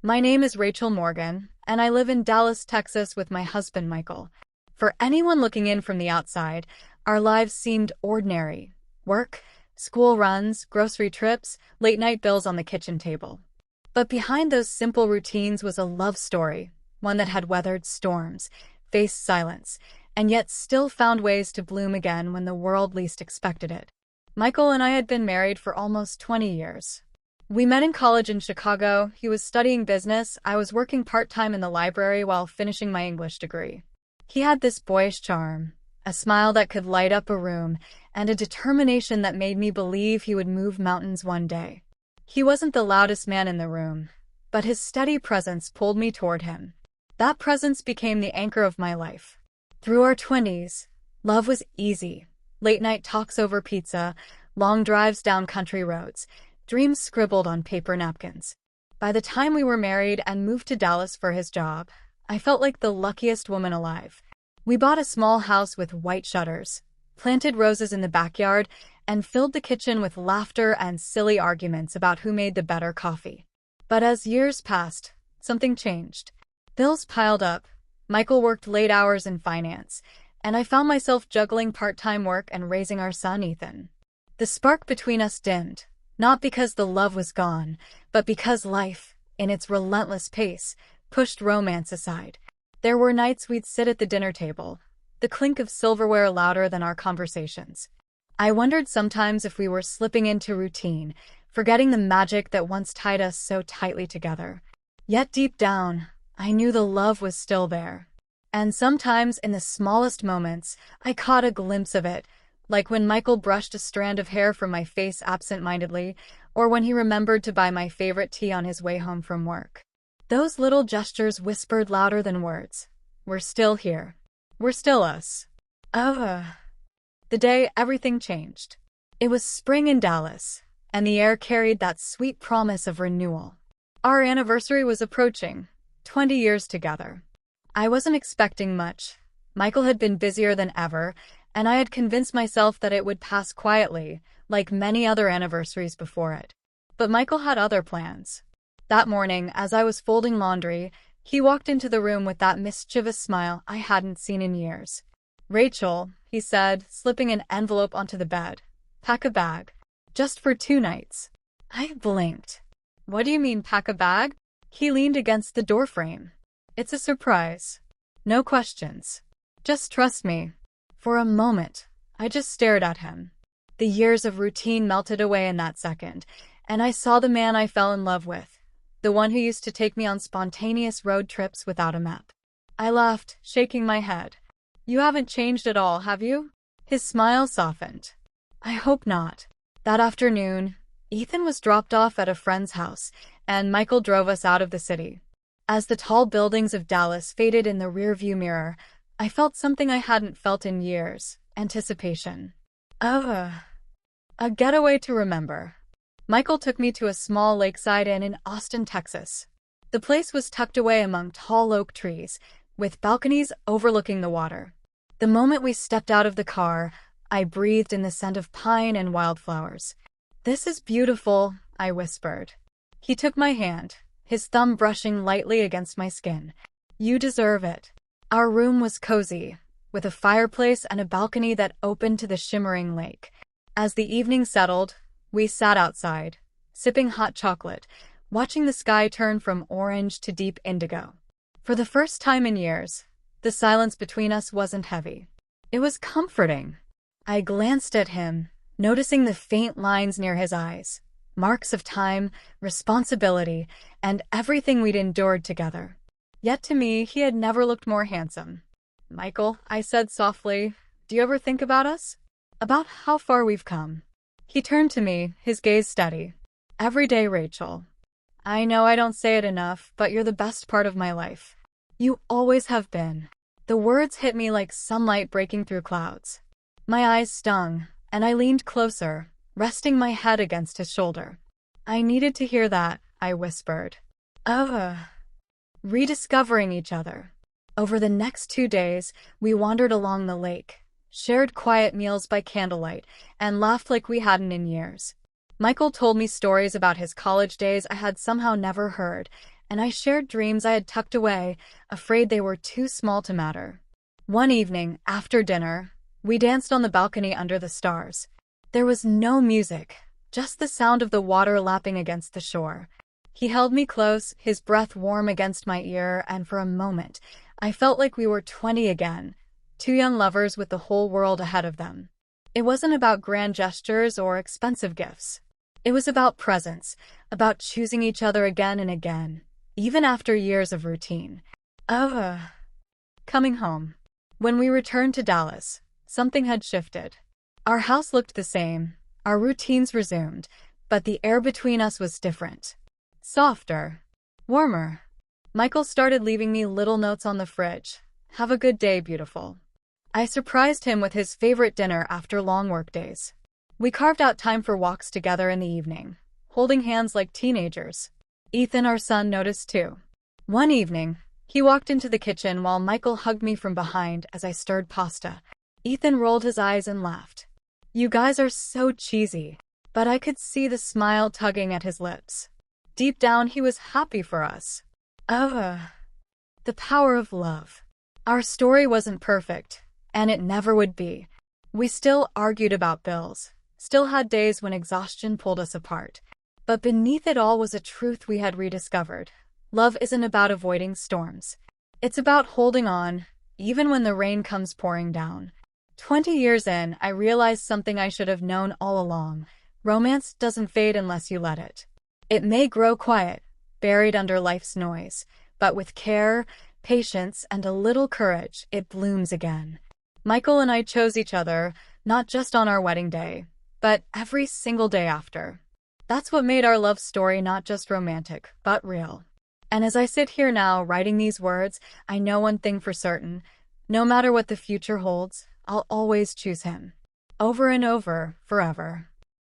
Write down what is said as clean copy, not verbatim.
My name is Rachel Morgan, and I live in Dallas, Texas with my husband Michael. For anyone looking in from the outside, our lives seemed ordinary. Work, school runs, grocery trips, late-night bills on the kitchen table. But behind those simple routines was a love story, one that had weathered storms, faced silence, and yet still found ways to bloom again when the world least expected it. Michael and I had been married for almost 20 years. We met in college in Chicago. He was studying business. I was working part-time in the library while finishing my English degree. He had this boyish charm, a smile that could light up a room, and a determination that made me believe he would move mountains one day. He wasn't the loudest man in the room, but his steady presence pulled me toward him. That presence became the anchor of my life. Through our 20s, love was easy. Late-night talks over pizza, long drives down country roads, dreams scribbled on paper napkins. By the time we were married and moved to Dallas for his job, I felt like the luckiest woman alive. We bought a small house with white shutters, planted roses in the backyard, and filled the kitchen with laughter and silly arguments about who made the better coffee. But as years passed, something changed. Bills piled up. Michael worked late hours in finance, and I found myself juggling part-time work and raising our son, Ethan. The spark between us dimmed, not because the love was gone, but because life, in its relentless pace, pushed romance aside. There were nights we'd sit at the dinner table, the clink of silverware louder than our conversations. I wondered sometimes if we were slipping into routine, forgetting the magic that once tied us so tightly together. Yet deep down, I knew the love was still there. And sometimes, in the smallest moments, I caught a glimpse of it, like when Michael brushed a strand of hair from my face absent-mindedly, or when he remembered to buy my favorite tea on his way home from work. Those little gestures whispered louder than words. We're still here. We're still us. The day everything changed. It was spring in Dallas, and the air carried that sweet promise of renewal. Our anniversary was approaching, 20 years together. I wasn't expecting much. Michael had been busier than ever, and I had convinced myself that it would pass quietly, like many other anniversaries before it. But Michael had other plans. That morning, as I was folding laundry, he walked into the room with that mischievous smile I hadn't seen in years. "Rachel," he said, slipping an envelope onto the bed. "Pack a bag. Just for 2 nights." I blinked. "What do you mean, pack a bag?" He leaned against the doorframe. "It's a surprise. No questions. Just trust me." For a moment, I just stared at him. The years of routine melted away in that second, and I saw the man I fell in love with, the one who used to take me on spontaneous road trips without a map. I laughed, shaking my head. "You haven't changed at all, have you?" His smile softened. "I hope not." That afternoon, Ethan was dropped off at a friend's house, and Michael drove us out of the city. As the tall buildings of Dallas faded in the rearview mirror, I felt something I hadn't felt in years: anticipation. A getaway to remember. Michael took me to a small lakeside inn in Austin, Texas. The place was tucked away among tall oak trees, with balconies overlooking the water. The moment we stepped out of the car, I breathed in the scent of pine and wildflowers. "This is beautiful," I whispered. He took my hand, his thumb brushing lightly against my skin. "You deserve it." Our room was cozy, with a fireplace and a balcony that opened to the shimmering lake. As the evening settled, we sat outside, sipping hot chocolate, watching the sky turn from orange to deep indigo. For the first time in years, the silence between us wasn't heavy. It was comforting. I glanced at him, noticing the faint lines near his eyes, marks of time, responsibility, and everything we'd endured together. Yet to me, he had never looked more handsome. "Michael," I said softly, "do you ever think about us? About how far we've come?" He turned to me, his gaze steady. "Every day, Rachel. I know I don't say it enough, but you're the best part of my life. You always have been." The words hit me like sunlight breaking through clouds. My eyes stung, and I leaned closer, resting my head against his shoulder. "I needed to hear that," I whispered. Rediscovering each other. Over the next 2 days, we wandered along the lake, shared quiet meals by candlelight, and laughed like we hadn't in years. Michael told me stories about his college days I had somehow never heard, and I shared dreams I had tucked away, afraid they were too small to matter. One evening, after dinner, we danced on the balcony under the stars. There was no music, just the sound of the water lapping against the shore. He held me close, his breath warm against my ear, and for a moment, I felt like we were 20 again, two young lovers with the whole world ahead of them. It wasn't about grand gestures or expensive gifts. It was about presence, about choosing each other again and again, even after years of routine. Coming home. When we returned to Dallas, something had shifted. Our house looked the same, our routines resumed, but the air between us was different. Softer. Warmer. Michael started leaving me little notes on the fridge. "Have a good day, beautiful." I surprised him with his favorite dinner after long workdays. We carved out time for walks together in the evening, holding hands like teenagers. Ethan, our son, noticed too. One evening, he walked into the kitchen while Michael hugged me from behind as I stirred pasta. Ethan rolled his eyes and laughed. "You guys are so cheesy." But I could see the smile tugging at his lips. Deep down, he was happy for us. The power of love. Our story wasn't perfect, and it never would be. We still argued about bills, still had days when exhaustion pulled us apart. But beneath it all was a truth we had rediscovered. Love isn't about avoiding storms. It's about holding on, even when the rain comes pouring down. 20 years in, I realized something I should have known all along. Romance doesn't fade unless you let it. It may grow quiet, buried under life's noise, but with care, patience, and a little courage, it blooms again. Michael and I chose each other, not just on our wedding day, but every single day after. That's what made our love story not just romantic, but real. And as I sit here now writing these words, I know one thing for certain. No matter what the future holds, I'll always choose him. Over and over, forever.